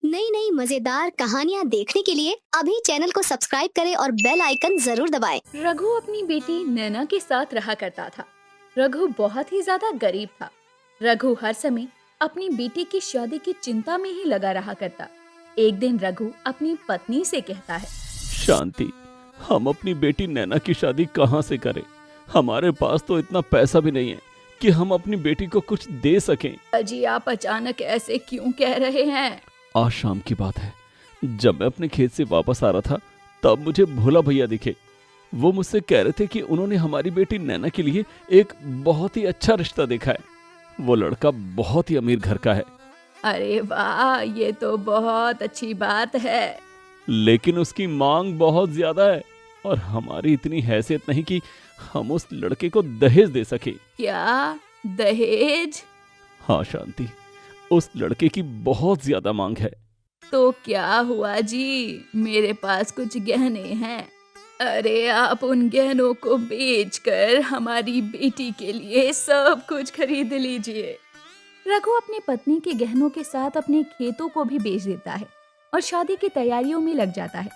नई नई मजेदार कहानियाँ देखने के लिए अभी चैनल को सब्सक्राइब करें और बेल आइकन जरूर दबाएं। रघु अपनी बेटी नैना के साथ रहा करता था। रघु बहुत ही ज्यादा गरीब था। रघु हर समय अपनी बेटी की शादी की चिंता में ही लगा रहा करता। एक दिन रघु अपनी पत्नी से कहता है, शांति, हम अपनी बेटी नैना की शादी कहाँ से करें? हमारे पास तो इतना पैसा भी नहीं है कि हम अपनी बेटी को कुछ दे सकें। अजी आप अचानक ऐसे क्यों कह रहे हैं? आज शाम की बात है, जब मैं अपने खेत से वापस आ रहा था तब मुझे भोला भैया दिखे। वो मुझसे कह रहे थे कि उन्होंने हमारी बेटी नैना के लिए एक बहुत ही अच्छा रिश्ता देखा है। वो लड़का बहुत ही अमीर घर का है। अरे वाह, ये तो बहुत अच्छी बात है। लेकिन उसकी मांग बहुत ज्यादा है और हमारी इतनी हैसियत नहीं कि हम उस लड़के को दहेज दे सके। क्या दहेज? हाँ शांति, उस लड़के की बहुत ज्यादा मांग है। तो क्या हुआ जी, मेरे पास कुछ गहने हैं। अरे आप उन गहनों को बेचकर हमारी बेटी के लिए सब कुछ खरीद लीजिए। रघु अपनी पत्नी के गहनों के साथ अपने खेतों को भी बेच देता है और शादी की तैयारियों में लग जाता है।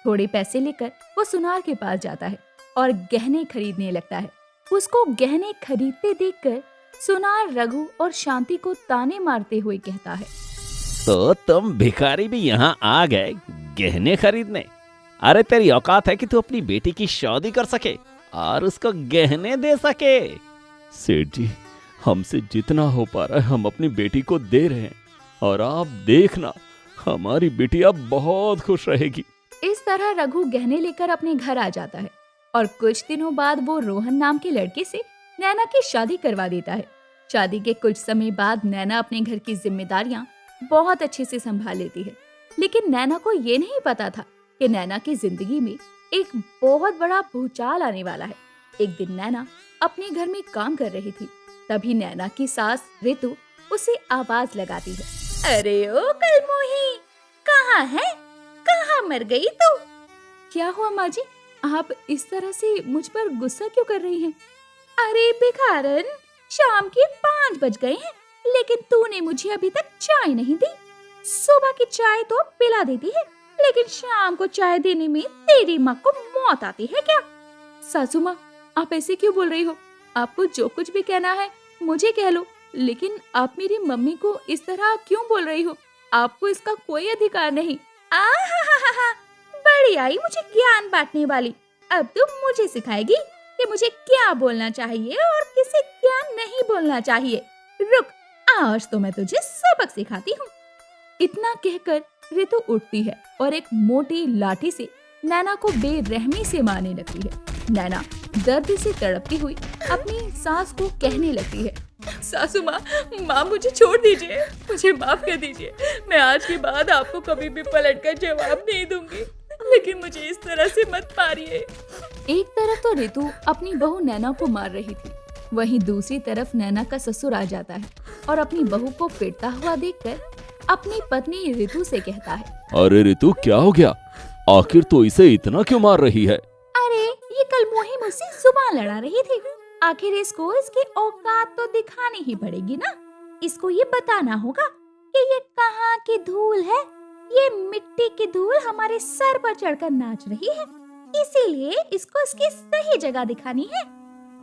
थोड़े पैसे लेकर वो सुनार के पास जाता है और गहने खरीदने लगता है। उसको गहने खरीदते देखकर सुनार रघु और शांति को ताने मारते हुए कहता है, तो तुम भिखारी भी यहाँ आ गए गहने खरीदने? अरे तेरी औकात है कि तू अपनी बेटी की शादी कर सके और उसको गहने दे सके? सेठ जी, हमसे जितना हो पा रहा है हम अपनी बेटी को दे रहे हैं और आप देखना हमारी बेटी अब बहुत खुश रहेगी। इस तरह रघु गहने लेकर अपने घर आ जाता है और कुछ दिनों बाद वो रोहन नाम के लड़के से नैना की शादी करवा देता है। शादी के कुछ समय बाद नैना अपने घर की जिम्मेदारियां बहुत अच्छे से संभाल लेती है। लेकिन नैना को ये नहीं पता था कि नैना की जिंदगी में एक बहुत बड़ा भूचाल आने वाला है। एक दिन नैना अपने घर में काम कर रही थी, तभी नैना की सास रितु उसे आवाज लगाती है, अरे ओ कलमोही, कहाँ है? कहाँ मर गई तू? क्या हुआ माँ जी, आप इस तरह से मुझ पर गुस्सा क्यों कर रही हैं? अरे भिखारन, शाम के 5 बज गए हैं, लेकिन तूने मुझे अभी तक चाय नहीं दी। सुबह की चाय तो पिला देती है, लेकिन शाम को चाय देने में तेरी माँ को मौत आती है क्या? सासू माँ, आप ऐसे क्यों बोल रही हो? आपको जो कुछ भी कहना है मुझे कह लो, लेकिन आप मेरी मम्मी को इस तरह क्यों बोल रही हो? आपको इसका कोई अधिकार नहीं। आहा, बड़ी आई मुझे ज्ञान बांटने वाली। अब तुम मुझे सिखाएगी कि मुझे क्या बोलना चाहिए और किसे क्या नहीं बोलना चाहिए। रुक, आज तो मैं तुझे सबक सिखाती हूँ। इतना कहकर रितु उठती है और एक मोटी लाठी से नैना को बेरहमी से मारने लगती है। नैना दर्द से तड़पती हुई अपनी सास को कहने लगती है, सासू माँ मुझे छोड़ दीजिए, मुझे माफ कर दीजिए। मैं आज के बाद आपको कभी भी पलटकर जवाब नहीं दूंगी, लेकिन मुझे इस तरह से मत मारिए। एक तरफ तो रितु अपनी बहू नैना को मार रही थी, वहीं दूसरी तरफ नैना का ससुर आ जाता है और अपनी बहू को पिटता हुआ देखकर अपनी पत्नी रितु से कहता है, अरे रितु, क्या हो गया? आखिर तो इसे इतना क्यों मार रही है? अरे ये कल मोही मुझसे जुबान लड़ा रही थी, आखिर इसको इसकी औकात तो दिखानी ही पड़ेगी ना। इसको ये बताना होगा कि ये कहाँ की धूल है। ये मिट्टी की धूल हमारे सर पर चढ़कर नाच रही है, इसीलिए इसको इसकी सही जगह दिखानी है।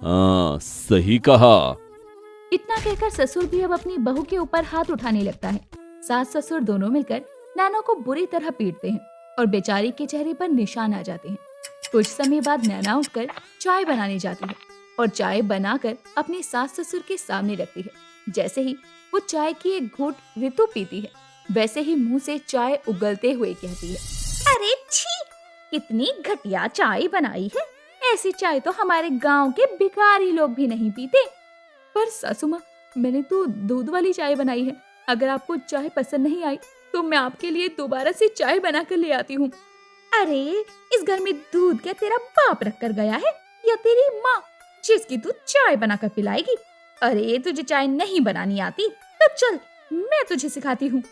हाँ, सही कहा। इतना कहकर ससुर भी अब अपनी बहू के ऊपर हाथ उठाने लगता है। सास ससुर दोनों मिलकर नैना को बुरी तरह पीटते हैं और बेचारी के चेहरे पर निशान आ जाते हैं। कुछ समय बाद नैना उठकर चाय बनाने जाती है और चाय बनाकर अपने सास ससुर के सामने रखती है। जैसे ही वो चाय की एक घूंट रितु पीती है, वैसे ही मुंह से चाय उगलते हुए कहती है, अरे छी, कितनी घटिया चाय बनाई है। ऐसी चाय तो हमारे गांव के भिखारी लोग भी नहीं पीते। पर सासू माँ, मैंने तो दूध वाली चाय बनाई है। अगर आपको चाय पसंद नहीं आई तो मैं आपके लिए दोबारा से चाय बना कर ले आती हूँ। अरे इस घर में दूध क्या तेरा बाप रख कर गया है या तेरी माँ, जिसकी तू चाय बनाकर पिलाएगी? अरे तुझे चाय नहीं बनानी आती तो चल, मैं तुझे सिखाती हूँ।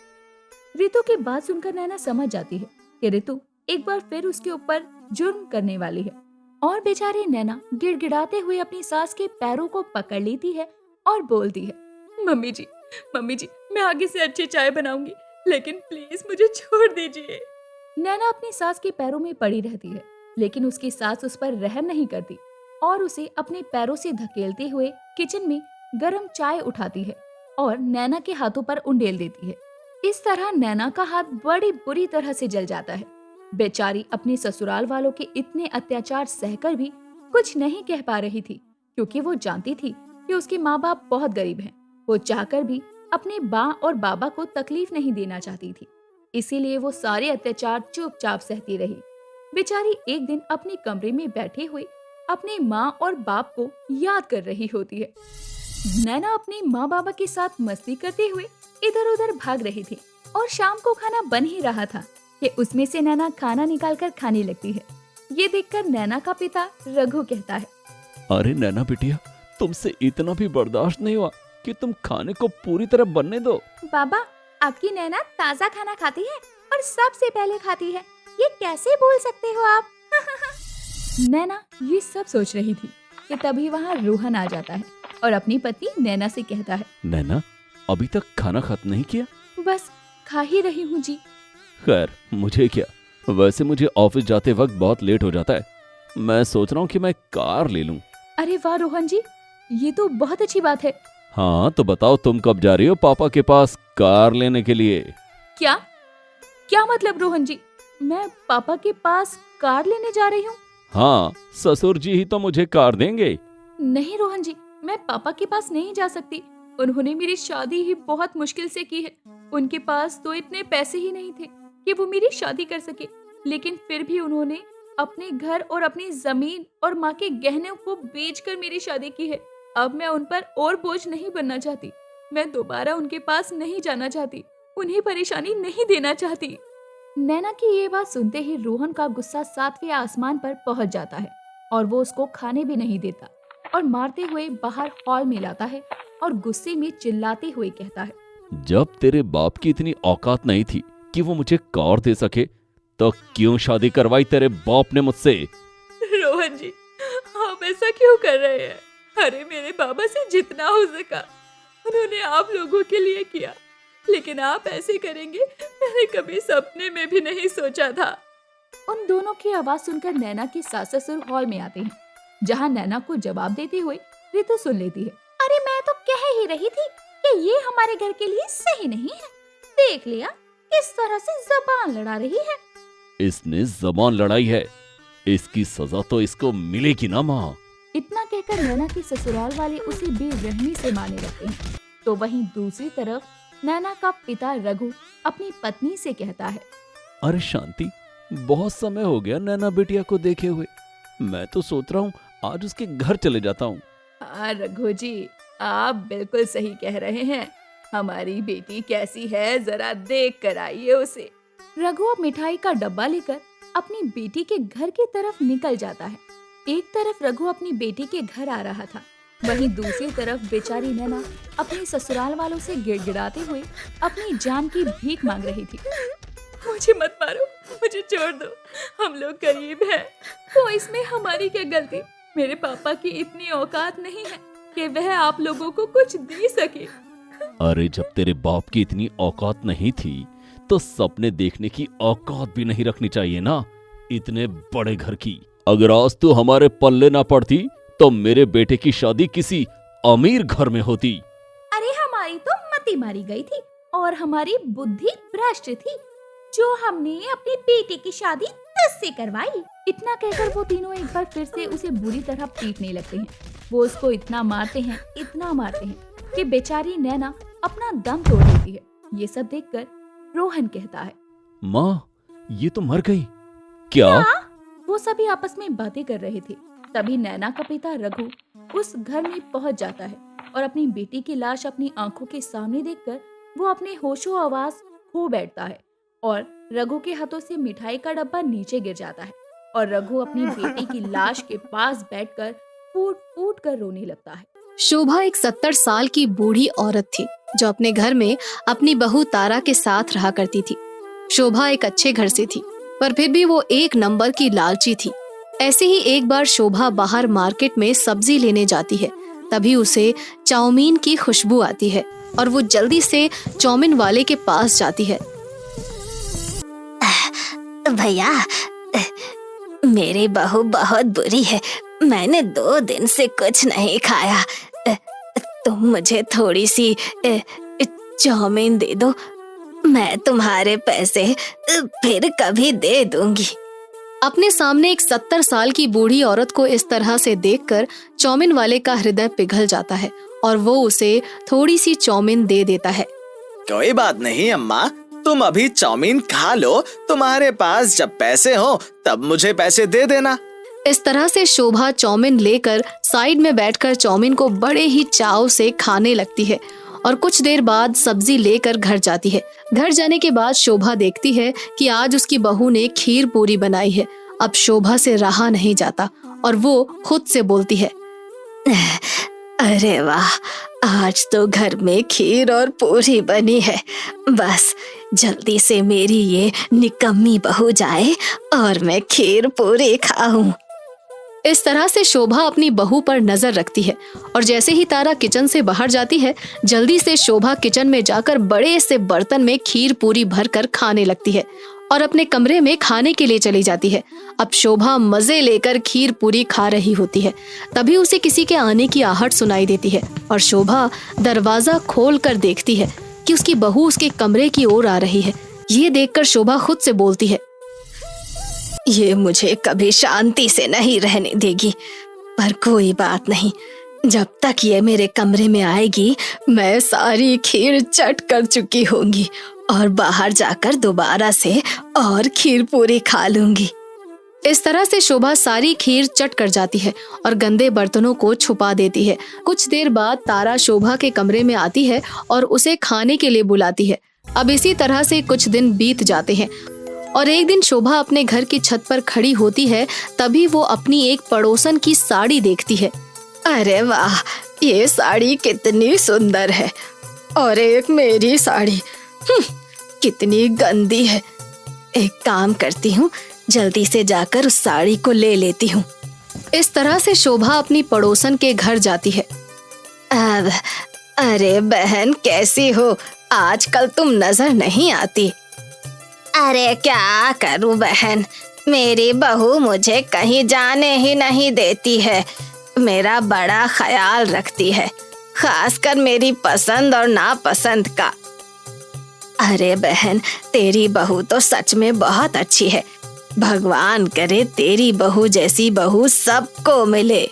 रितु की बात सुनकर नैना समझ जाती है कि रितु एक बार फिर उसके ऊपर जुर्म करने वाली है और बेचारी नैना गिड़गिड़ाते हुए अपनी सास के पैरों को पकड़ लेती है और बोलती है, मम्मी जी, मैं आगे से अच्छी चाय बनाऊंगी। लेकिन प्लीज मुझे छोड़ दीजिए। नैना अपनी सास के पैरों में पड़ी रहती है, लेकिन उसकी सास उस पर रहम नहीं करती और उसे अपने पैरों से धकेलते हुए किचन में गरम चाय उठाती है और नैना के हाथों पर उंडेल देती है। इस तरह नैना का हाथ बड़ी बुरी तरह से जल जाता है। बेचारी अपने ससुराल वालों के इतने अत्याचार सहकर भी कुछ नहीं कह पा रही थी, क्योंकि वो जानती थी कि उसके माँ बाप बहुत गरीब हैं। वो चाहकर भी अपने माँ और बाबा को तकलीफ नहीं देना चाहती थी, इसीलिए वो सारे अत्याचार चुपचाप सहती रही। बेचारी एक दिन अपने कमरे में बैठे हुए अपने माँ और बाप को याद कर रही होती है। नैना अपने माँ बाबा के साथ मस्ती करते हुए इधर उधर भाग रही थी और शाम को खाना बन ही रहा था कि उसमें से नैना खाना निकालकर खाने लगती है। ये देखकर नैना का पिता रघु कहता है, अरे नैना बिटिया, तुमसे इतना भी बर्दाश्त नहीं हुआ कि तुम खाने को पूरी तरह बनने दो। बाबा, आपकी नैना ताजा खाना खाती है और सबसे पहले खाती है, ये कैसे बोल सकते हो आप? नैना ये सब सोच रही थी कि तभी वहाँ रोहन आ जाता है और अपनी पत्नी नैना से कहता है, नैना, अभी तक खाना खत्म नहीं किया? बस खा ही रही हूँ जी। खैर, मुझे क्या, वैसे मुझे ऑफिस जाते वक्त बहुत लेट हो जाता है। मैं सोच रहा हूँ कि मैं कार ले लूँ। अरे वाह रोहन जी, ये तो बहुत अच्छी बात है। हाँ, तो बताओ तुम कब जा रही हो पापा के पास कार लेने के लिए? क्या क्या मतलब रोहन जी, मैं पापा के पास कार लेने जा रही हूँ? हाँ, ससुर जी ही तो मुझे कार देंगे। नहीं रोहन जी, मैं पापा के पास नहीं जा सकती। उन्होंने मेरी शादी ही बहुत मुश्किल से की है। उनके पास तो इतने पैसे ही नहीं थे कि वो मेरी शादी कर सके, लेकिन फिर भी उन्होंने अपने घर और अपनी जमीन और माँ के गहनों को बेचकर मेरी शादी की है। अब मैं उन पर और बोझ नहीं बनना चाहती। मैं दोबारा उनके पास नहीं जाना चाहती, उन्हें परेशानी नहीं देना चाहती। नैना की ये बात सुनते ही रोहन का गुस्सा 7वें आसमान पर पहुंच जाता है और वो उसको खाने भी नहीं देता और मारते हुए बाहर हॉल में लाता है और गुस्से में चिल्लाते हुए कहता है, जब तेरे बाप की इतनी औकात नहीं थी कि वो मुझे कार दे सके, तो क्यों शादी करवाई तेरे बाप ने मुझसे? रोहन जी, आप ऐसा क्यों कर रहे हैं? अरे मेरे बाबा से जितना हो सका उन्होंने आप लोगों के लिए किया, लेकिन आप ऐसे करेंगे मैंने कभी सपने में भी नहीं सोचा था। उन दोनों की आवाज सुनकर नैना के सास ससुर हॉल में आते हैं, जहां नैना को जवाब देते हुए रितु सुन लेती है। अरे मैं तो कह ही रही थी कि ये हमारे घर के लिए सही नहीं है। देख लिया किस तरह से जबान लड़ा रही है। इसने जबान लड़ाई है, इसकी सजा तो इसको मिलेगी ना माँ। इतना कहकर नैना के ससुराल वाले उसे बेरहमी से मारने लगते हैं। तो वहीं दूसरी तरफ नैना का पिता रघु अपनी पत्नी से कहता है, अरे शांति, बहुत समय हो गया नैना बिटिया को देखे हुए। मैं तो सोच रहा हूँ आज उसके घर चले जाता हूँ। रघु जी, आप बिल्कुल सही कह रहे हैं। हमारी बेटी कैसी है जरा देख कर आइए उसे। रघु अब मिठाई का डब्बा लेकर अपनी बेटी के घर की तरफ निकल जाता है। एक तरफ रघु अपनी बेटी के घर आ रहा था, वहीं दूसरी तरफ बेचारी नैना अपने ससुराल वालों से गिड़गिड़ाते हुए अपनी जान की भीख मांग रही थी। मुझे मत मारो, मुझे छोड़ दो, हम लोग गरीब हैं, तो इसमें हमारी क्या गलती? मेरे पापा की इतनी औकात नहीं है कि वह आप लोगों को कुछ दे सके। अरे जब तेरे बाप की इतनी औकात नहीं थी तो सपने देखने की औकात भी नहीं रखनी चाहिए ना, इतने बड़े घर की। अगर आज तू हमारे पल्ले ना पड़ती तो मेरे बेटे की शादी किसी अमीर घर में होती। अरे हमारी तो मती मारी गई थी और हमारी बुद्धि भ्रष्ट थी, जो हमने अपनी बेटी की शादी तुझसे करवाई। इतना कहकर वो तीनों एक बार फिर से उसे बुरी तरह पीटने लगते हैं। वो उसको इतना मारते हैं कि बेचारी नैना अपना दम तोड़ देती है। ये सब देखकर रोहन कहता है, माँ, ये तो मर गई क्या? वो सभी आपस में बातें कर रहे थे। तभी नैना का पिता रघु उस घर में पहुंच जाता है और अपनी बेटी की लाश अपनी आंखों के सामने देखकर वो अपने होशो आवाज खो बैठता है और रघु के हाथों से मिठाई का डब्बा नीचे गिर जाता है और रघु अपनी बेटी की लाश के पास बैठकर फूट फूट कर रोने लगता है। शोभा एक 70 साल की बूढ़ी औरत थी जो अपने घर में अपनी बहू तारा के साथ रहा करती थी। शोभा एक अच्छे घर से थी, पर फिर भी वो एक नंबर की लालची थी। ऐसे ही एक बार शोभा बाहर मार्केट में सब्जी लेने जाती है, तभी उसे चाउमीन की खुशबू आती है और वो जल्दी से चाउमीन वाले के पास जाती है भैया, मेरी बहू बहुत बुरी है। मैंने 2 दिन से कुछ नहीं खाया। तुम मुझे थोड़ी सी चाउमीन दे दो। मैं तुम्हारे पैसे फिर कभी दे दूंगी। अपने सामने एक 70 साल की बूढ़ी औरत को इस तरह से देखकर चाउमीन वाले का हृदय पिघल जाता है और वो उसे थोड़ी सी चाउमीन दे देता है। कोई बात नहीं अम्मा, तुम अभी चाउमीन खा लो। तुम्हारे पास जब पैसे हो तब मुझे पैसे दे देना। इस तरह से शोभा चाउमीन लेकर साइड में बैठकर चाउमीन को बड़े ही चाव से खाने लगती है और कुछ देर बाद सब्जी लेकर घर जाती है। घर जाने के बाद शोभा देखती है कि आज उसकी बहू ने खीर पूरी बनाई है। अब शोभा से रहा नहीं जाता और वो खुद से बोलती है, अरे वाह, आज तो घर में खीर और पूरी बनी है। बस जल्दी से मेरी ये निकम्मी बहू जाए और मैं खीर पूरी खाऊं। इस तरह से शोभा अपनी बहू पर नजर रखती है और जैसे ही तारा किचन से बाहर जाती है, जल्दी से शोभा किचन में जाकर बड़े से बर्तन में खीर पूरी भरकर खाने लगती है और अपने कमरे में खाने के लिए चली जाती है। अब शोभा मजे लेकर खीर पूरी खा रही होती है। तभी उसे किसी के आने की आहट सुनाई देती है और शोभा दरवाजा खोल कर देखती है कि उसकी बहू उसके कमरे की ओर आ रही है। ये देखकर शोभा खुद से बोलती है, ये मुझे कभी शांति से नहीं रहने देगी, पर कोई बात नहीं। जब तक ये मेरे कमरे में आएगी, मैं सारी खीर चट कर चुकी होंगी और बाहर जाकर दोबारा से और खीर पूरी खा लूंगी। इस तरह से शोभा सारी खीर चट कर जाती है और गंदे बर्तनों को छुपा देती है। कुछ देर बाद तारा शोभा के कमरे में आती है और उसे खाने के लिए बुलाती है। अब इसी तरह से कुछ दिन बीत जाते हैं और एक दिन शोभा अपने घर की छत पर खड़ी होती है। तभी वो अपनी एक पड़ोसन की साड़ी देखती है। अरे वाह, ये साड़ी कितनी सुंदर है और एक मेरी साड़ी कितनी गंदी है। एक काम करती हूँ, जल्दी से जाकर उस साड़ी को ले लेती हूँ। इस तरह से शोभा अपनी पड़ोसन के घर जाती है। अरे बहन, कैसी हो? आजकल तुम नजर नहीं आती। अरे क्या करूं बहन, मेरी बहू मुझे कहीं जाने ही नहीं देती है। मेरा बड़ा ख्याल रखती है, खासकर मेरी पसंद और नापसंद का। अरे बहन, तेरी बहू तो सच में बहुत अच्छी है। भगवान करे तेरी बहू जैसी बहू सबको मिले।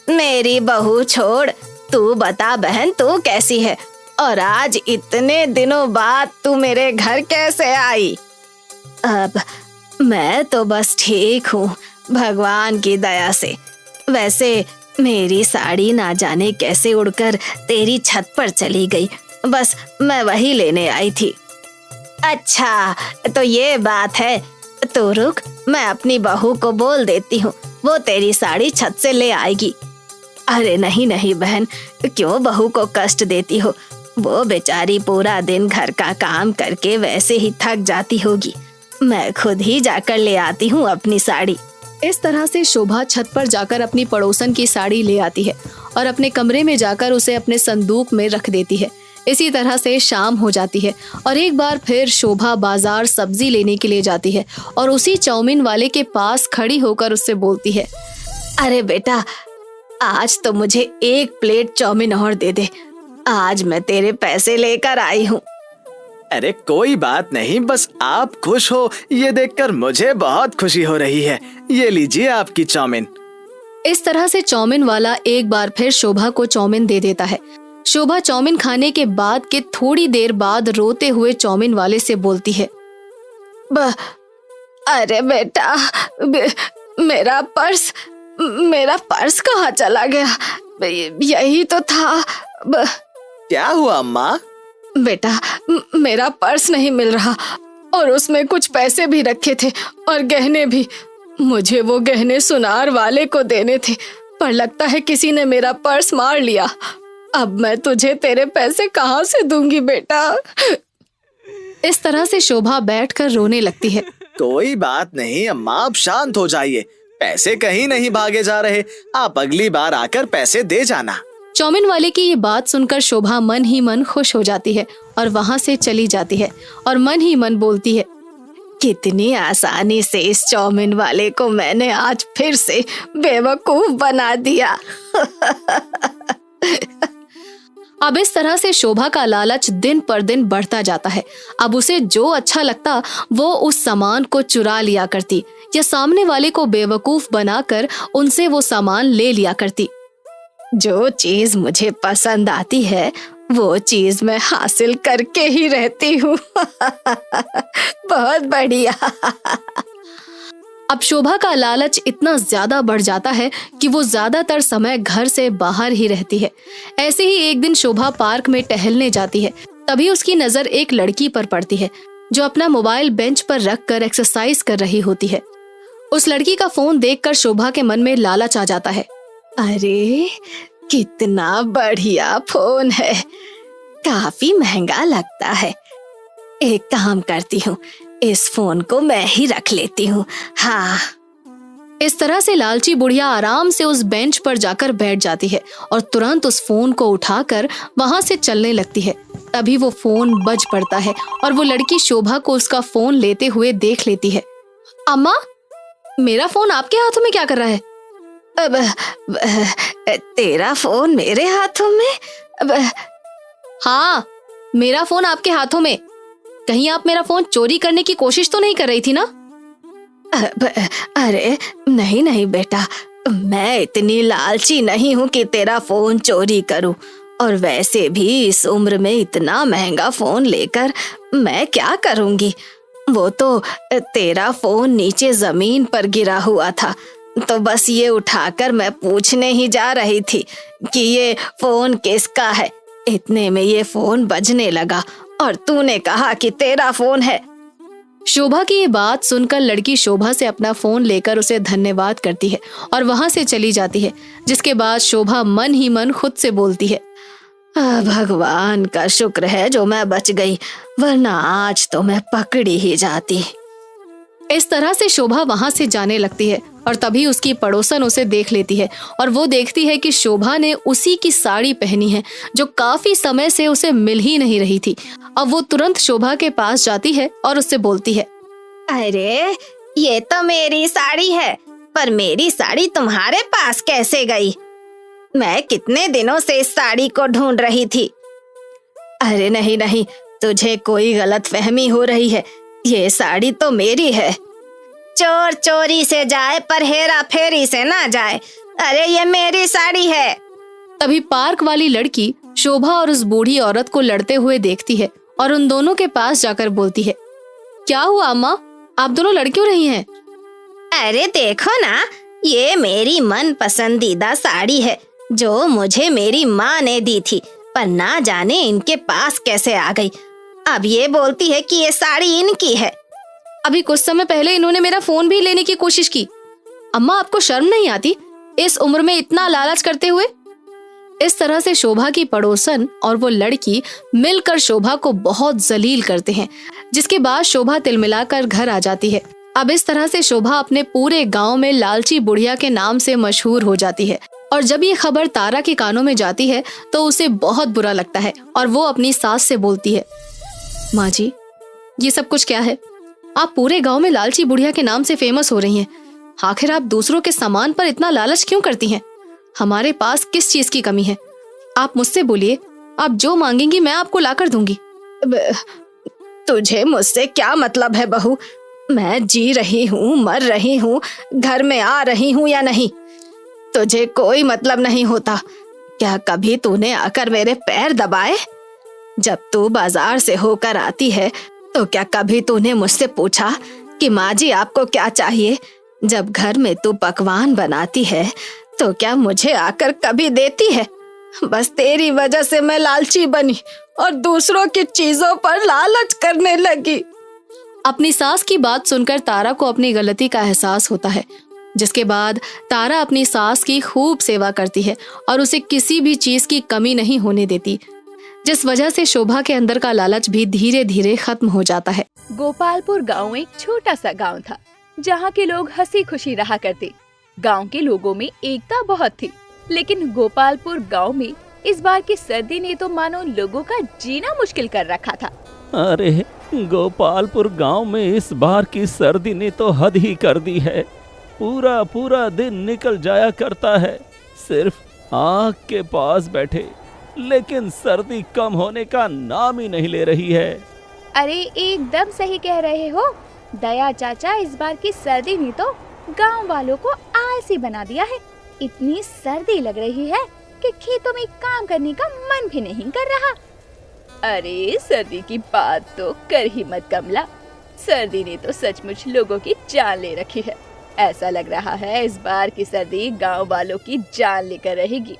मेरी बहू छोड़, तू बता बहन, तू कैसी है? और आज इतने दिनों बाद तू मेरे घर कैसे आई? अब मैं तो बस ठीक हूँ, भगवान की दया से। वैसे मेरी साड़ी ना जाने कैसे उड़कर तेरी छत पर चली गई, बस मैं वही लेने आई थी। अच्छा, तो ये बात है। तो रुक, मैं अपनी बहू को बोल देती हूँ, वो तेरी साड़ी छत से ले आएगी। अरे नहीं नहीं बहन, क्यों बहू को कष्ट देती हो? वो बेचारी पूरा दिन घर का काम करके वैसे ही थक जाती होगी। मैं खुद ही जाकर ले आती हूँ अपनी साड़ी। इस तरह से शोभा छत पर जाकर अपनी पड़ोसन की साड़ी ले आती है और अपने कमरे में जाकर उसे अपने संदूक में रख देती है। इसी तरह से शाम हो जाती है और एक बार फिर शोभा बाजार सब्जी लेने के लिए जाती है और उसी चाउमीन वाले के पास खड़ी होकर उससे बोलती है, अरे बेटा, आज तो मुझे 1 प्लेट चाउमीन और दे दे। आज मैं तेरे पैसे लेकर आई हूँ। अरे कोई बात नहीं, बस आप खुश हो ये देखकर मुझे बहुत खुशी हो रही है। ये लीजिए आपकी चाउमीन। इस तरह से चाउमीन वाला एक बार फिर शोभा को चाउमीन दे देता है। शोभा चाउमीन खाने के बाद के थोड़ी देर बाद रोते हुए चाउमीन वाले से बोलती है, अरे बेटा, मेरा पर्स कहाँ चला गया? यही तो था। क्या हुआ अम्मा? बेटा, मेरा पर्स नहीं मिल रहा और उसमें कुछ पैसे भी रखे थे और गहने भी। मुझे वो गहने सुनार वाले को देने थे, पर लगता है किसी ने मेरा पर्स मार लिया। अब मैं तुझे तेरे पैसे कहाँ से दूंगी बेटा? इस तरह से शोभा बैठकर रोने लगती है। कोई बात नहीं अम्मा, आप शांत हो जाइए। पैसे कहीं नहीं भागे जा रहे, आप अगली बार आकर पैसे दे जाना। चाउमीन वाले की ये बात सुनकर शोभा मन ही मन खुश हो जाती है और वहाँ से चली जाती है और मन ही मन बोलती है, कितनी आसानी से इस चाउमीन वाले को मैंने आज फिर से बेवकूफ बना दिया। अब इस तरह से शोभा का लालच दिन पर दिन बढ़ता जाता है। अब उसे जो अच्छा लगता वो उस सामान को चुरा लिया करती या सामने वाले को बेवकूफ बनाकर उनसे वो सामान ले लिया करती। जो चीज मुझे पसंद आती है वो चीज मैं हासिल करके ही रहती हूँ। बहुत बढ़िया। अब शोभा का लालच इतना ज्यादा बढ़ जाता है कि वो ज्यादातर समय घर से बाहर ही रहती है। ऐसे ही एक दिन शोभा पार्क में टहलने जाती है। तभी उसकी नजर एक लड़की पर पड़ती है जो अपना मोबाइल बेंच पर रखकर एक्सरसाइज कर रही होती है। उस लड़की का फोन देखकर शोभा के मन में लालच आ जाता है। अरे कितना बढ़िया फोन है, काफी महंगा लगता है। एक काम करती हूँ, इस फोन को मैं ही रख लेती हूँ। हाँ। इस तरह से लालची बुढ़िया आराम से उस बेंच पर जाकर बैठ जाती है और तुरंत उस फोन को उठाकर वहां से चलने लगती है। तभी वो फोन बज पड़ता है और वो लड़की शोभा को उसका फोन लेते हुए देख लेती है। अम्मा, मेरा फोन आपके हाथों में क्या कर रहा है? तेरा फोन मेरे हाथों में? हाँ, मेरा फोन आपके हाथों में। कहीं आप मेरा फोन चोरी करने की कोशिश तो नहीं कर रही थी ना? अरे नहीं नहीं बेटा, मैं इतनी लालची नहीं हूँ कि तेरा फोन चोरी करूँ। और वैसे भी इस उम्र में इतना महंगा फोन लेकर मैं क्या करूँगी? वो तो तेरा फोन नीचे जमीन पर गिरा हुआ था, तो बस ये उठाकर मैं पूछने ही जा रही थी कि ये फोन किसका है। इतने में ये फोन बजने लगा और तूने कहा कि तेरा फोन है। शोभा की ये बात सुनकर लड़की शोभा से अपना फोन लेकर उसे धन्यवाद करती है और वहां से चली जाती है। जिसके बाद शोभा मन ही मन खुद से बोलती है, भगवान का शुक्र है जो मैं बच गई, वरना आज तो मैं पकड़ी ही जाती। इस तरह से शोभा वहां से जाने लगती है और तभी उसकी पड़ोसन उसे देख लेती है और वो देखती है कि शोभा ने उसी की साड़ी पहनी है जो काफी समय से उसे मिल ही नहीं रही थी। अब वो तुरंत शोभा के पास जाती है और उससे बोलती है, अरे ये तो मेरी साड़ी है, पर मेरी साड़ी तुम्हारे पास कैसे गई? मैं कितने दिनों से इस साड़ी को ढूंढ रही थी। अरे नहीं नहीं, तुझे कोई गलतफहमी हो रही है, ये साड़ी तो मेरी है। चोर चोरी से जाए पर हेरा फेरी से ना जाए। अरे ये मेरी साड़ी है। तभी पार्क वाली लड़की शोभा और उस बूढ़ी औरत को लड़ते हुए देखती है और उन दोनों के पास जाकर बोलती है, क्या हुआ अम्मा, आप दोनों लड़ क्यों रही हैं? अरे देखो ना, ये मेरी मन पसंदीदा साड़ी है जो मुझे मेरी माँ ने दी थी, पर ना जाने इनके पास कैसे आ गई। अब ये बोलती है कि ये साड़ी इनकी है। अभी कुछ समय पहले इन्होंने मेरा फोन भी लेने की कोशिश की। अम्मा, आपको शर्म नहीं आती इस उम्र में इतना लालच करते हुए? इस तरह से शोभा की पड़ोसन और वो लड़की मिलकर शोभा को बहुत जलील करते हैं, जिसके बाद शोभा तिलमिलाकर घर आ जाती है। अब इस तरह से शोभा अपने पूरे गांव में लालची बुढ़िया के नाम से मशहूर हो जाती है। और जब ये खबर तारा के कानों में जाती है तो उसे बहुत बुरा लगता है और वो अपनी सास से बोलती है, माँ जी, ये सब कुछ क्या है? आप पूरे गांव में लालची बुढ़िया के नाम से फेमस हो रही हैं। आखिर आप दूसरों के सामान पर इतना लालच क्यों करती हैं? हमारे पास किस चीज की कमी है? आप मुझसे बोलिए, आप जो मांगेंगी मैं आपको लाकर दूंगी। तुझे मुझसे क्या मतलब है बहू? मैं जी रही हूँ, मर रही हूँ, घर में आ रही हूँ या नहीं, तुझे कोई मतलब नहीं होता। क्या कभी तूने आकर मेरे पैर दबाए? जब तू बाजार से होकर आती है तो क्या कभी तूने मुझसे पूछा कि माँ जी आपको क्या चाहिए? जब घर में तू पकवान बनाती है तो क्या मुझे आकर कभी देती है? बस तेरी वजह से मैं लालची बनी और दूसरों की चीजों पर लालच करने लगी। अपनी सास की बात सुनकर तारा को अपनी गलती का एहसास होता है, जिसके बाद तारा अपनी सास की खूब सेवा करती है और उसे किसी भी चीज की कमी नहीं होने देती, जिस वजह से शोभा के अंदर का लालच भी धीरे धीरे खत्म हो जाता है। गोपालपुर गांव एक छोटा सा गांव था जहां के लोग हंसी खुशी रहा करते। गांव के लोगों में एकता बहुत थी, लेकिन गोपालपुर गांव में इस बार की सर्दी ने तो मानो लोगों का जीना मुश्किल कर रखा था। अरे गोपालपुर गांव में इस बार की सर्दी ने तो हद ही कर दी है। पूरा पूरा दिन निकल जाया करता है सिर्फ आग के पास बैठे, लेकिन सर्दी कम होने का नाम ही नहीं ले रही है। अरे एकदम सही कह रहे हो दया चाचा, इस बार की सर्दी ने तो गांव वालों को आलसी बना दिया है। इतनी सर्दी लग रही है कि खेतों में काम करने का मन भी नहीं कर रहा। अरे सर्दी की बात तो कर ही मत कमला, सर्दी ने तो सचमुच लोगों की जान ले रखी है। ऐसा लग रहा है इस बार की सर्दी गांव वालों की जान लेकर रहेगी।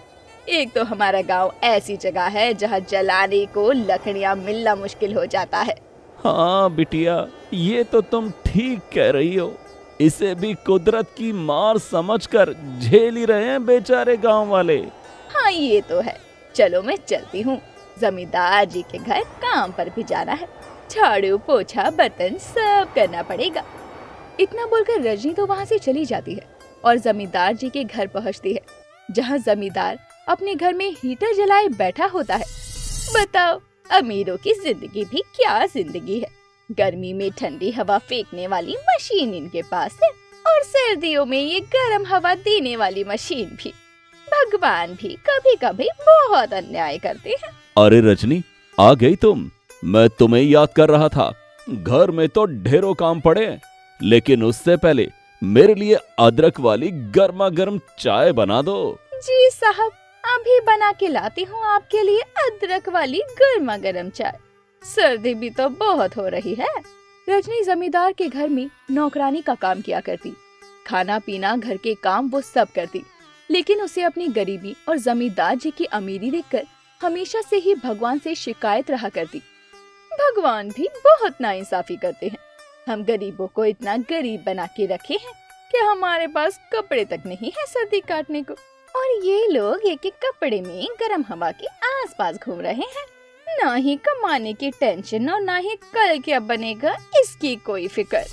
एक तो हमारा गांव ऐसी जगह है जहां जलाने को लकड़ियां मिलना मुश्किल हो जाता है। हाँ बिटिया, ये तो तुम ठीक कह रही हो। इसे भी कुदरत की मार समझकर झेल ही रहे हैं बेचारे गांव वाले। हाँ ये तो है। चलो मैं चलती हूँ, जमींदार जी के घर काम पर भी जाना है। झाड़ू पोछा बर्तन सब करना पड़ेगा। इतना बोलकर रजनी तो वहाँ से चली जाती है और जमींदार जी के घर पहुँचती है, जहाँ जमींदार अपने घर में हीटर जलाए बैठा होता है। बताओ अमीरों की जिंदगी भी क्या जिंदगी है। गर्मी में ठंडी हवा फेंकने वाली मशीन इनके पास है और सर्दियों में ये गर्म हवा देने वाली मशीन भी। भगवान भी कभी कभी बहुत अन्याय करते हैं। अरे रजनी, आ गई तुम? मैं तुम्हें याद कर रहा था। घर में तो ढेरों काम पड़े हैं, लेकिन उससे पहले मेरे लिए अदरक वाली गर्मा गर्म चाय बना दो। जी साहब, अभी बना के लाती हूँ आपके लिए अदरक वाली गर्मा गर्म चाय। सर्दी भी तो बहुत हो रही है। रजनी जमींदार के घर में नौकरानी का काम किया करती। खाना पीना घर के काम वो सब करती, लेकिन उसे अपनी गरीबी और जमींदार जी की अमीरी देखकर हमेशा से ही भगवान से शिकायत रहा करती। भगवान भी बहुत नाइंसाफी करते हैं। हम गरीबों को इतना गरीब बना के रखे हैं कि हमारे पास कपड़े तक नहीं है सर्दी काटने को, और ये लोग एक एक कपड़े में गर्म हवा के आसपास घूम रहे हैं। ना ही कमाने की टेंशन और ना ही कल क्या बनेगा इसकी कोई फिक्र।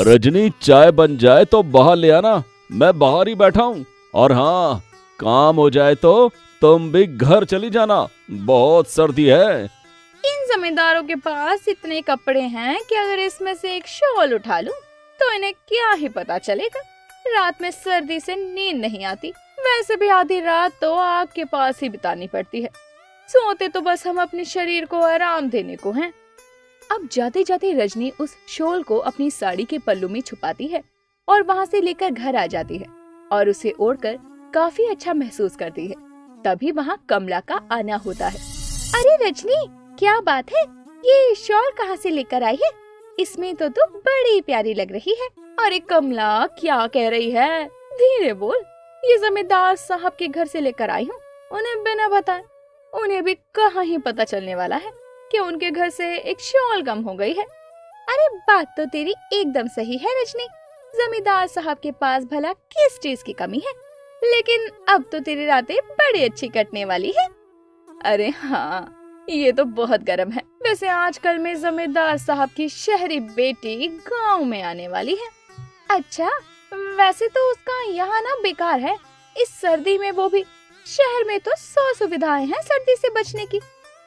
रजनी, चाय बन जाए तो बाहर ले आना, मैं बाहर ही बैठा हूँ। और हाँ, काम हो जाए तो तुम भी घर चली जाना, बहुत सर्दी है। इन जमींदारों के पास इतने कपड़े हैं कि अगर इसमें से एक शॉल उठा लूं तो इन्हें क्या ही पता चलेगा। रात में सर्दी से नींद नहीं आती, वैसे भी आधी रात तो आग के पास ही बितानी पड़ती है। सोते तो बस हम अपने शरीर को आराम देने को हैं। अब जाते जाते रजनी उस शॉल को अपनी साड़ी के पल्लू में छुपाती है और वहाँ से लेकर घर आ जाती है और उसे ओढ़कर काफी अच्छा महसूस करती है। तभी वहाँ कमला का आना होता है। अरे रजनी, क्या बात है, ये शॉल कहाँ से लेकर आई है? इसमें तो तू बड़ी प्यारी लग रही है। अरे कमला, क्या कह रही है? धीरे बोल। ये जमींदार साहब के घर से लेकर आई हूँ, उन्हें बिना बताए। उन्हें भी कहाँ ही पता चलने वाला है कि उनके घर से एक शॉल कम हो गई है। अरे बात तो तेरी एकदम सही है रजनी, जमींदार साहब के पास भला किस चीज की कमी है, लेकिन अब तो तेरी रातें बड़ी अच्छी कटने वाली है। अरे हाँ, ये तो बहुत गर्म है। वैसे आजकल में जमींदार साहब की शहरी बेटी गांव में आने वाली है। अच्छा, वैसे तो उसका यहाँ ना बेकार है इस सर्दी में, वो भी शहर में तो 100 सुविधाएं हैं सर्दी से बचने की,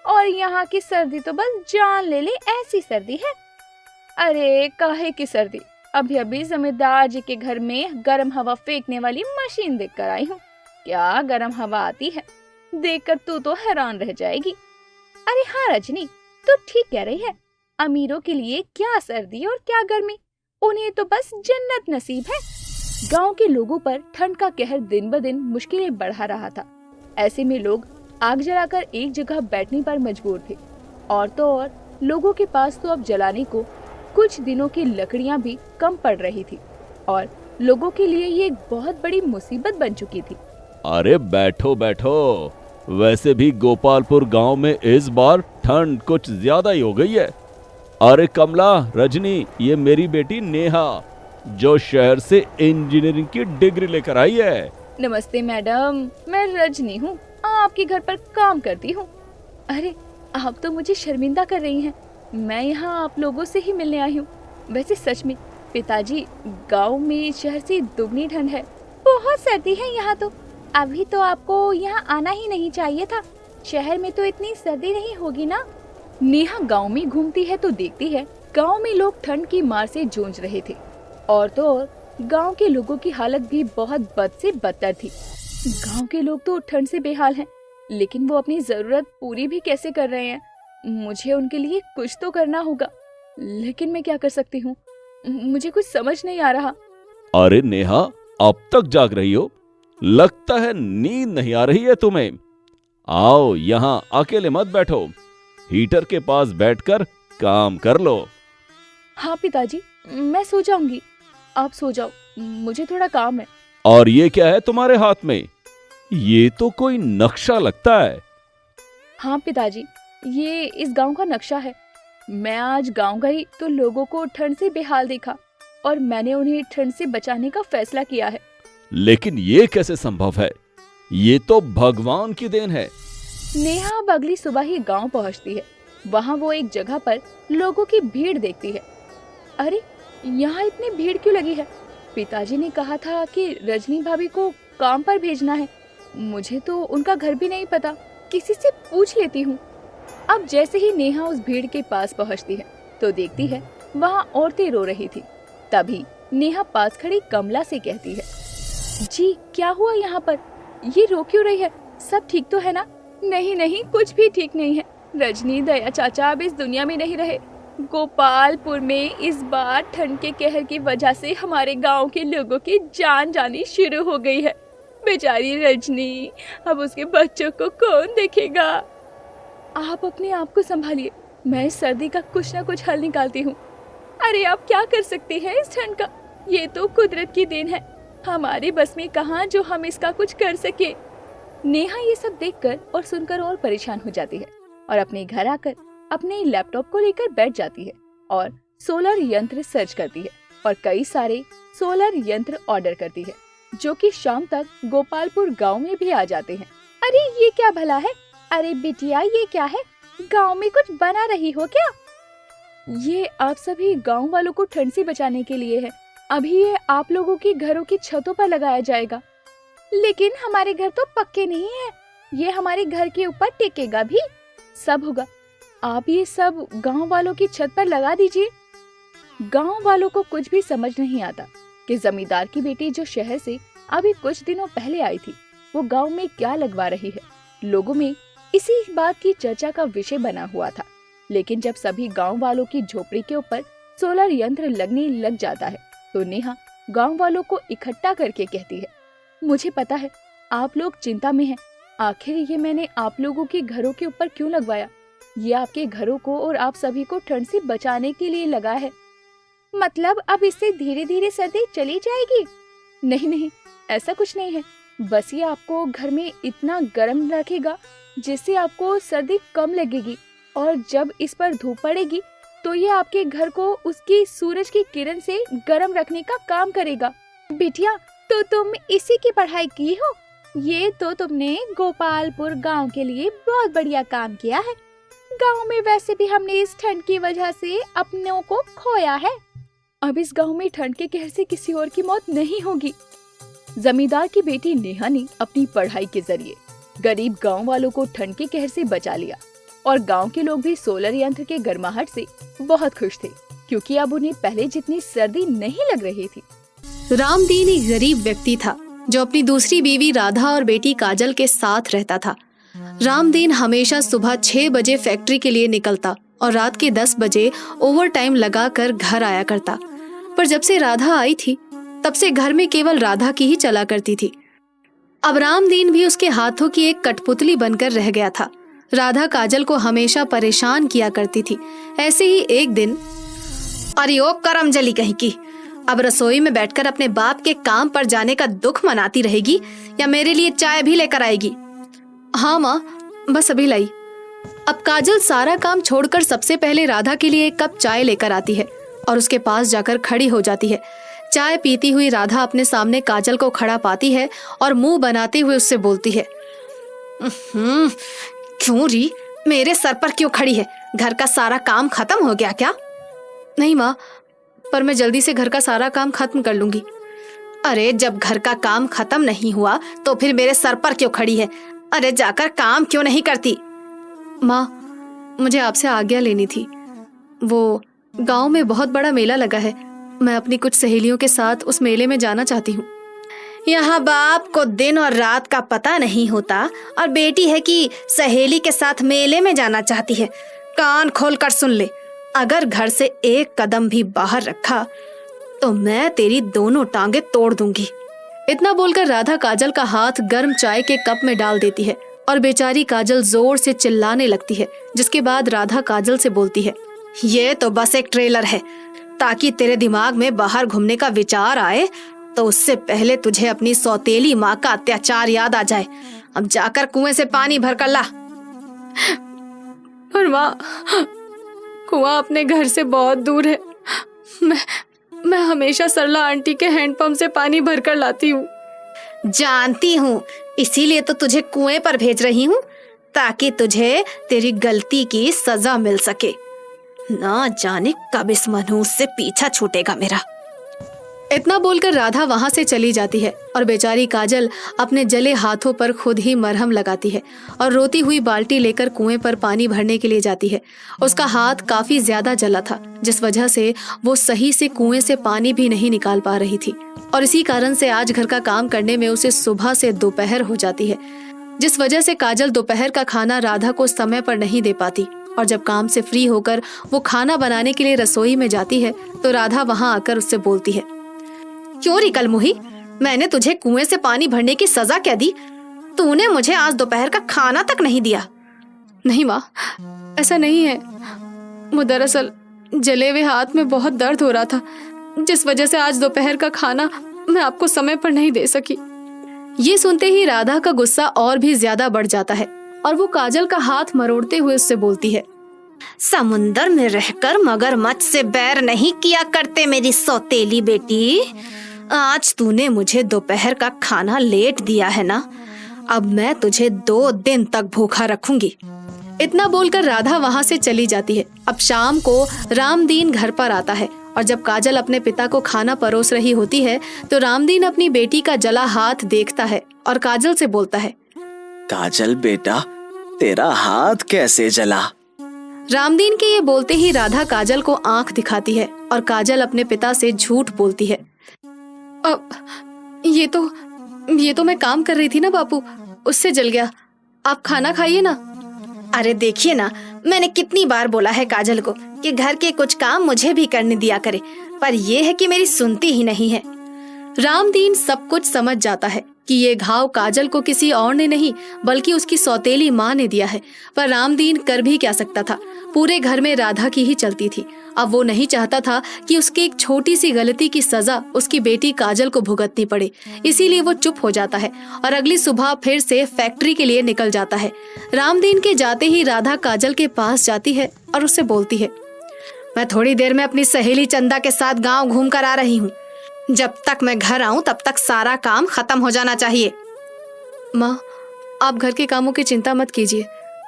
और यहाँ की सर्दी तो बस जान ले ले ऐसी सर्दी है। अरे काहे की सर्दी, अभी अभी जमींदार जी के घर में गर्म हवा फेंकने वाली मशीन देख कर आई हूँ। क्या गर्म हवा आती है, देखकर तू तो हैरान रह जाएगी। अरे हाँ रजनी, तू ठीक कह रही है। अमीरों के लिए क्या सर्दी और क्या गर्मी, उन्हें तो बस जन्नत नसीब है। गांव के लोगों पर ठंड का कहर दिन ब दिन मुश्किलें बढ़ा रहा था। ऐसे में लोग आग जलाकर एक जगह बैठने पर मजबूर थे, और तो और लोगों के पास तो अब जलाने को कुछ दिनों की लकड़ियां भी कम पड़ रही थी, और लोगों के लिए ये एक बहुत बड़ी मुसीबत बन चुकी थी। अरे बैठो बैठो, वैसे भी गोपालपुर गांव में इस बार ठंड कुछ ज्यादा ही हो गई है। अरे कमला, रजनी, ये मेरी बेटी नेहा, जो शहर से इंजीनियरिंग की डिग्री लेकर आई है। नमस्ते मैडम, मैं रजनी हूँ, आपके घर पर काम करती हूँ। अरे आप तो मुझे शर्मिंदा कर रही हैं, मैं यहाँ आप लोगों से ही मिलने आई हूँ। वैसे सच में पिताजी, गांव में शहर से दुगनी ठंड है, बहुत सर्दी है यहाँ तो। अभी तो आपको यहाँ आना ही नहीं चाहिए था, शहर में तो इतनी सर्दी नहीं होगी ना। नेहा गांव में घूमती है तो देखती है गांव में लोग ठंड की मार से जूझ रहे थे। और तो और गांव के लोगों की हालत भी बहुत बद से बदतर थी। गांव के लोग तो ठंड से बेहाल हैं, लेकिन वो अपनी जरूरत पूरी भी कैसे कर रहे हैं? मुझे उनके लिए कुछ तो करना होगा, लेकिन मैं क्या कर सकती हूँ? मुझे कुछ समझ नहीं आ रहा। अरे नेहा, अब तक जाग रही हो? लगता है नींद नहीं आ रही है तुम्हें। आओ यहाँ अकेले मत बैठो, हीटर के पास बैठकर काम कर लो। हाँ पिताजी, मैं सो जाऊंगी, आप सो जाओ, मुझे थोड़ा काम है। और ये क्या है तुम्हारे हाथ में? ये तो कोई नक्शा लगता है। हाँ पिताजी, ये इस गांव का नक्शा है। मैं आज गांव गई तो लोगों को ठंड से बेहाल देखा और मैंने उन्हें ठंड से बचाने का फैसला किया है। लेकिन ये कैसे संभव है? ये तो भगवान की देन है। नेहा अब अगली सुबह ही गांव पहुंचती है। वहां वो एक जगह पर लोगों की भीड़ देखती है। अरे, यहाँ इतनी भीड़ क्यों लगी है? पिताजी ने कहा था कि रजनी भाभी को काम पर भेजना है। मुझे तो उनका घर भी नहीं पता, किसी से पूछ लेती हूँ। अब जैसे ही नेहा उस भीड़ के पास पहुँचती है तो देखती है वहाँ औरतें रो रही थी। तभी नेहा पास खड़ी कमला से कहती है, जी क्या हुआ यहाँ पर? ये रो क्यों रही है? सब ठीक तो है ना? नहीं नहीं, कुछ भी ठीक नहीं है। रजनी, दया चाचा अब इस दुनिया में नहीं रहे। गोपालपुर में इस बार ठंड के कहर की वजह से हमारे गांव के लोगों की जान जानी शुरू हो गई है। बेचारी रजनी, अब उसके बच्चों को कौन देखेगा? आप अपने आप को संभालिए, मैं इस सर्दी का कुछ ना कुछ हल निकालती हूँ। अरे आप क्या कर सकते हैं इस ठंड का? ये तो कुदरत की देन है, हमारे बस में कहाँ जो हम इसका कुछ कर सके। नेहा ये सब देखकर और सुनकर और परेशान हो जाती है और अपने घर आकर अपने लैपटॉप को लेकर बैठ जाती है और सोलर यंत्र सर्च करती है और कई सारे सोलर यंत्र ऑर्डर करती है, जो कि शाम तक गोपालपुर गांव में भी आ जाते हैं। अरे ये क्या भला है? अरे बिटिया, ये क्या है? गांव में कुछ बना रही हो क्या? ये आप सभी गांव वालों को ठंड से बचाने के लिए है। अभी ये आप लोगों के घरों की छतों पर लगाया जाएगा। लेकिन हमारे घर तो पक्के नहीं है, ये हमारे घर के ऊपर टिकेगा भी। सब होगा, आप ये सब गांव वालों की छत पर लगा दीजिए। गांव वालों को कुछ भी समझ नहीं आता कि जमींदार की बेटी जो शहर से अभी कुछ दिनों पहले आई थी, वो गांव में क्या लगवा रही है। लोगों में इसी बात की चर्चा का विषय बना हुआ था। लेकिन जब सभी गांव वालों की झोपड़ी के ऊपर सोलर यंत्र लगने लग जाता है तो नेहा गांव वालों को इकट्ठा करके कहती है, मुझे पता है आप लोग चिंता में हैं। आखिर ये मैंने आप लोगों के घरों के ऊपर क्यों लगवाया? ये आपके घरों को और आप सभी को ठंड से बचाने के लिए लगा है। मतलब अब इससे धीरे धीरे सर्दी चली जाएगी? नहीं नहीं, ऐसा कुछ नहीं है। बस ये आपको घर में इतना गर्म रखेगा जिससे आपको सर्दी कम लगेगी, और जब इस पर धूप पड़ेगी तो ये आपके घर को उसकी सूरज की किरण से गर्म रखने का काम करेगा। बिटिया, तो तुम इसी की पढ़ाई की हो? ये तो तुमने गोपालपुर गांव के लिए बहुत बढ़िया काम किया है। गांव में वैसे भी हमने इस ठंड की वजह से अपनों को खोया है। अब इस गांव में ठंड के कहर से किसी और की मौत नहीं होगी। जमींदार की बेटी नेहा ने अपनी पढ़ाई के जरिए गरीब गांव वालों को ठंड के कहर से बचा लिया और गांव के लोग भी सोलर यंत्र के गर्माहट से बहुत खुश थे, क्योंकि अब उन्हें पहले जितनी सर्दी नहीं लग रही थी। रामदीन एक गरीब व्यक्ति था जो अपनी दूसरी बीवी राधा और बेटी काजल के साथ रहता था। रामदीन हमेशा सुबह 6 बजे फैक्ट्री के लिए निकलता और रात के 10 बजे ओवर टाइम लगाकर घर आया करता। पर जब से राधा आई थी तब से घर में केवल राधा की ही चला करती थी। अब रामदीन भी उसके हाथों की एक कठपुतली बनकर रह गया था। राधा काजल को हमेशा परेशान किया करती थी। ऐसे ही एक दिन, अरे ओ करमजली कहीं की, अब रसोई में बैठकर अपने बाप के काम पर जाने का दुख मनाती रहेगी या मेरे लिए चाय भी लेकर आएगी? हाँ माँ, बस अभी लाई। अब काजल सारा काम छोड़कर सबसे पहले राधा के लिए एक कप चाय लेकर आती है और उसके पास जाकर खड़ी हो जाती है। चाय पीती हुई राधा अपने सामने काजल को खड़ा पाती है और मुंह बनाते हुए उससे बोलती है, क्यों री, मेरे सर पर क्यों खड़ी है? घर का सारा काम खत्म हो गया क्या? नहीं माँ, पर मैं जल्दी से घर का सारा काम खत्म कर लूंगी। अरे जब घर का काम खत्म नहीं हुआ तो फिर मेरे सर पर क्यों खड़ी है? अरे जाकर काम क्यों नहीं करती? माँ, मुझे आपसे आज्ञा लेनी थी। वो गांव में बहुत बड़ा मेला लगा है, मैं अपनी कुछ सहेलियों के साथ उस मेले में जाना चाहती हूँ। यहाँ बाप को दिन और रात का पता नहीं होता और बेटी है कि सहेली के साथ मेले में जाना चाहती है। कान खोल कर सुन ले, अगर घर से एक कदम भी बाहर रखा तो मैं तेरी दोनों टांगे तोड़ दूंगी। इतना बोलकर राधा काजल का हाथ गर्म चाय के कप में डाल देती है और बेचारी काजल जोर से चिल्लाने लगती है। जिसके बाद राधा काजल से बोलती है, ये तो बस एक ट्रेलर है, ताकि तेरे दिमाग में बाहर घूमने का विचार आए तो उससे पहले तुझे अपनी सौतेली माँ का अत्याचार याद आ जाए। अब जाकर कुएं से पानी भर कर ला। पर माँ, कुआं अपने घर से बहुत दूर है। मैं हमेशा सरला आंटी के हैंडपंप से पानी भरकर लाती हूँ। जानती हूँ, इसीलिए तो तुझे कुएं पर भेज रही हूँ, ताकि तुझे तेरी गलती की सजा मिल सके। ना जाने कब इस मनहूस से पीछा छूटेगा मेरा। इतना बोलकर राधा वहां से चली जाती है और बेचारी काजल अपने जले हाथों पर खुद ही मरहम लगाती है और रोती हुई बाल्टी लेकर कुएं पर पानी भरने के लिए जाती है। उसका हाथ काफी ज्यादा जला था, जिस वजह से वो सही से कुएं से पानी भी नहीं निकाल पा रही थी और इसी कारण से आज घर का काम करने में उसे सुबह से दोपहर हो जाती है, जिस वजह से काजल दोपहर का खाना राधा को समय पर नहीं दे पाती। और जब काम से फ्री होकर वो खाना बनाने के लिए रसोई में जाती है तो राधा वहां आकर उससे बोलती है, क्यों री कलमुही, मैंने तुझे कुएं से पानी भरने की सजा क्या दी? तूने मुझे आज दोपहर का खाना तक नहीं दिया। नहीं माँ, ऐसा नहीं है। वो दरअसल जले हुए हाथ में बहुत दर्द हो रहा था, जिस वजह से आज दोपहर का खाना मैं आपको समय पर नहीं दे सकी। ये सुनते ही राधा का गुस्सा और भी ज्यादा बढ़ जाता है और वो काजल का हाथ मरोड़ते हुए उससे बोलती है, समुंदर में रहकर मगरमच्छ से बैर नहीं किया करते मेरी सौतेली बेटी। आज तूने मुझे दोपहर का खाना लेट दिया है ना, अब मैं तुझे 2 दिन तक भूखा रखूंगी। इतना बोलकर राधा वहां से चली जाती है। अब शाम को रामदीन घर पर आता है और जब काजल अपने पिता को खाना परोस रही होती है तो रामदीन अपनी बेटी का जला हाथ देखता है और काजल से बोलता है, काजल बेटा, तेरा हाथ कैसे जला? रामदीन के ये बोलते ही राधा काजल को आंख दिखाती है और काजल अपने पिता से झूठ बोलती है, अब ये तो मैं काम कर रही थी ना बापू, उससे जल गया। आप खाना खाइए ना। अरे देखिए ना, मैंने कितनी बार बोला है काजल को कि घर के कुछ काम मुझे भी करने दिया करे, पर यह है कि मेरी सुनती ही नहीं है। रामदीन सब कुछ समझ जाता है कि ये घाव काजल को किसी और ने नहीं बल्कि उसकी सौतेली माँ ने दिया है, पर रामदीन कर भी क्या सकता था। पूरे घर में राधा की ही चलती थी। अब वो नहीं चाहता था कि उसकी एक छोटी सी गलती की सजा उसकी बेटी काजल को भुगतनी पड़े, इसीलिए वो चुप हो जाता है और अगली सुबह फिर से फैक्ट्री के लिए निकल जाता है। रामदीन के जाते ही राधा काजल के पास जाती है और उससे बोलती है, मैं थोड़ी देर में अपनी सहेली चंदा के साथ गाँव घूम कर आ रही हूँ। जब तक मैं घर आऊं तब तक सारा काम खत्म हो जाना चाहिए। माँ, आप घर के कामों की चिंता मत कीजिए,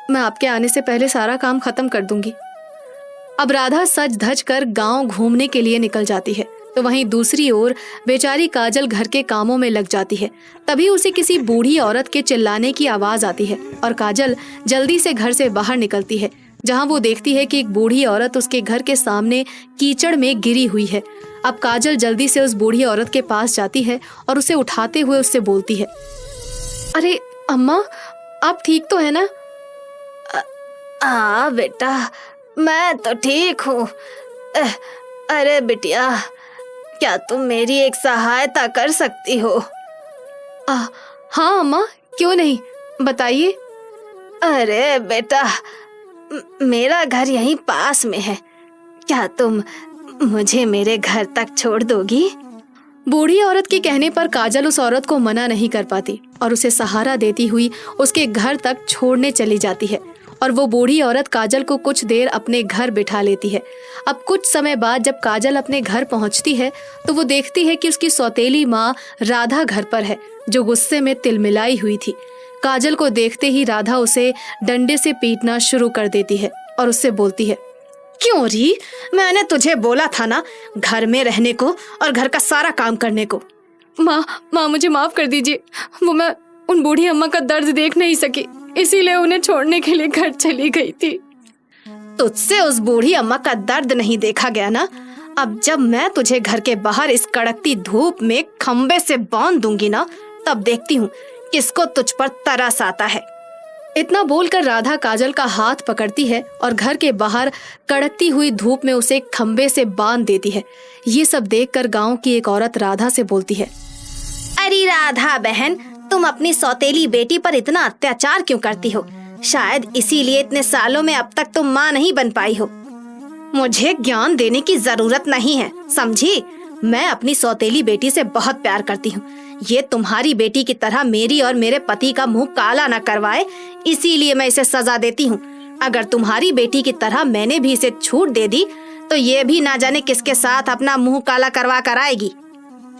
मैं आपके आने से पहले सारा काम खत्म कर दूंगी। अब राधा सज धज कर गांव घूमने के लिए निकल जाती है तो वहीं दूसरी ओर बेचारी काजल घर के कामों में लग जाती है। तभी उसे किसी बूढ़ी औरत के चिल्लाने की आवाज आती है और काजल जल्दी से घर से बाहर निकलती है, जहां वो देखती है कि एक बूढ़ी औरत उसके घर के सामने कीचड़ में गिरी हुई है। अब काजल जल्दी से उस बूढ़ी औरत के पास जाती है और उसे उठाते हुए उससे बोलती है, अरे अम्मा, आप ठीक तो है ना? हाँ बेटा, मैं तो ठीक हूँ। अरे बिटिया, क्या तुम मेरी एक सहायता कर सकती हो? हाँ अम्मा, क्यों नहीं, बताइए। अरे बेटा, मेरा घर यहीं पास में है, क्या तुम मुझे मेरे घर तक छोड़ दोगी? बूढ़ी औरत के कहने पर काजल उस औरत को मना नहीं कर पाती और उसे सहारा देती हुई उसके घर तक छोड़ने चली जाती है और वो बूढ़ी औरत काजल को कुछ देर अपने घर बिठा लेती है। अब कुछ समय बाद जब काजल अपने घर पहुंचती है तो वो देखती है कि उसकी सौतेली माँ राधा घर पर है, जो गुस्से में तिलमिलाई हुई थी। काजल को देखते ही राधा उसे डंडे से पीटना शुरू कर देती है और उससे बोलती है, क्यों री, मैंने तुझे बोला था ना घर में रहने को और घर का सारा काम करने को। माँ मुझे माफ कर दीजिए, वो मैं उन बूढ़ी अम्मा का दर्द देख नहीं सकी, इसीलिए उन्हें छोड़ने के लिए घर चली गई थी। तुझसे उस बूढ़ी अम्मा का दर्द नहीं देखा गया ना। अब जब मैं तुझे घर के बाहर इस कड़कती धूप में खंबे से बांध दूंगी ना, तब देखती हूँ किसको तुझ पर तरस आता है। इतना बोलकर राधा काजल का हाथ पकड़ती है और घर के बाहर कड़कती हुई धूप में उसे खंबे से बांध देती है। ये सब देखकर गांव की एक औरत राधा से बोलती है, अरे राधा बहन, तुम अपनी सौतेली बेटी पर इतना अत्याचार क्यों करती हो? शायद इसीलिए इतने सालों में अब तक तुम माँ नहीं बन पाई हो। मुझे ज्ञान देने की जरूरत नहीं है, समझी? मैं अपनी सौतेली बेटी से बहुत प्यार करती हूँ। ये तुम्हारी बेटी की तरह मेरी और मेरे पति का मुंह काला न करवाए, इसीलिए मैं इसे सजा देती हूँ। अगर तुम्हारी बेटी की तरह मैंने भी इसे छूट दे दी तो ये भी ना जाने किसके साथ अपना मुंह काला करवा कर आएगी।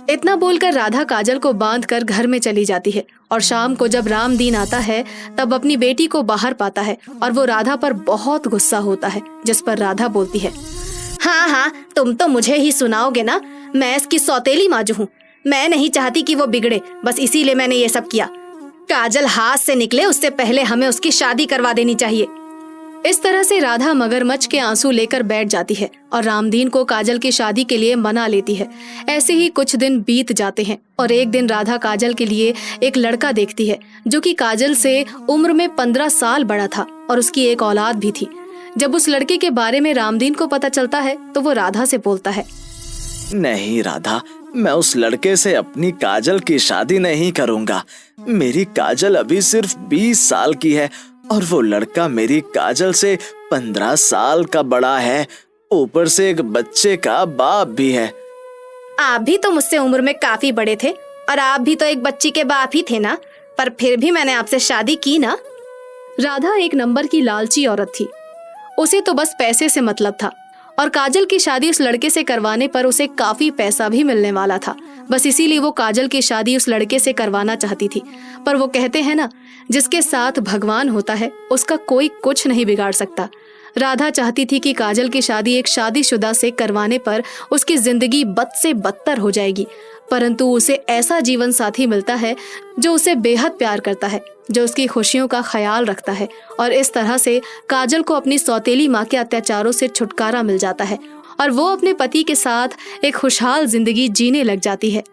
इतना बोलकर राधा काजल को बांधकर घर में चली जाती है और शाम को जब रामदीन आता है तब अपनी बेटी को बाहर पाता है और वो राधा पर बहुत गुस्सा होता है, जिस पर राधा बोलती है, हाँ हाँ, तुम तो मुझे ही सुनाओगे ना। मैं इसकी सौतेली माँ जो हूँ, मैं नहीं चाहती कि वो बिगड़े, बस इसीलिए मैंने ये सब किया। काजल हाथ से निकले उससे पहले हमें उसकी शादी करवा देनी चाहिए। इस तरह से राधा मगरमच्छ के आंसू लेकर बैठ जाती है और रामदीन को काजल की शादी के लिए मना लेती है। ऐसे ही कुछ दिन बीत जाते हैं और एक दिन राधा काजल के लिए एक लड़का देखती है जो कि काजल से उम्र में 15 साल बड़ा था और उसकी एक औलाद भी थी। जब उस लड़के के बारे में रामदीन को पता चलता है तो वो राधा से बोलता है, नहीं राधा, मैं उस लड़के से अपनी काजल की शादी नहीं करूंगा। मेरी काजल अभी सिर्फ 20 साल की है और वो लड़का मेरी काजल से 15 साल का बड़ा है, ऊपर से एक बच्चे का बाप भी है। आप भी तो मुझसे उम्र में काफी बड़े थे और आप भी तो एक बच्ची के बाप ही थे ना, पर फिर भी मैंने आपसे शादी की ना। राधा एक नंबर की लालची औरत थी। उसे तो बस पैसे से मतलब था और काजल की शादी उस लड़के से करवाने पर उसे काफी पैसा भी मिलने वाला था। बस इसीलिए वो काजल की शादी उस लड़के से करवाना चाहती थी। पर वो कहते हैं ना, जिसके साथ भगवान होता है उसका कोई कुछ नहीं बिगाड़ सकता। राधा चाहती थी कि काजल की शादी एक शादीशुदा से करवाने पर उसकी जिंदगी बद से बदतर हो जाएगी, परंतु उसे ऐसा जीवन साथी मिलता है जो उसे बेहद प्यार करता है, जो उसकी खुशियों का ख्याल रखता है और इस तरह से काजल को अपनी सौतेली माँ के अत्याचारों से छुटकारा मिल जाता है और वो अपने पति के साथ एक खुशहाल जिंदगी जीने लग जाती है।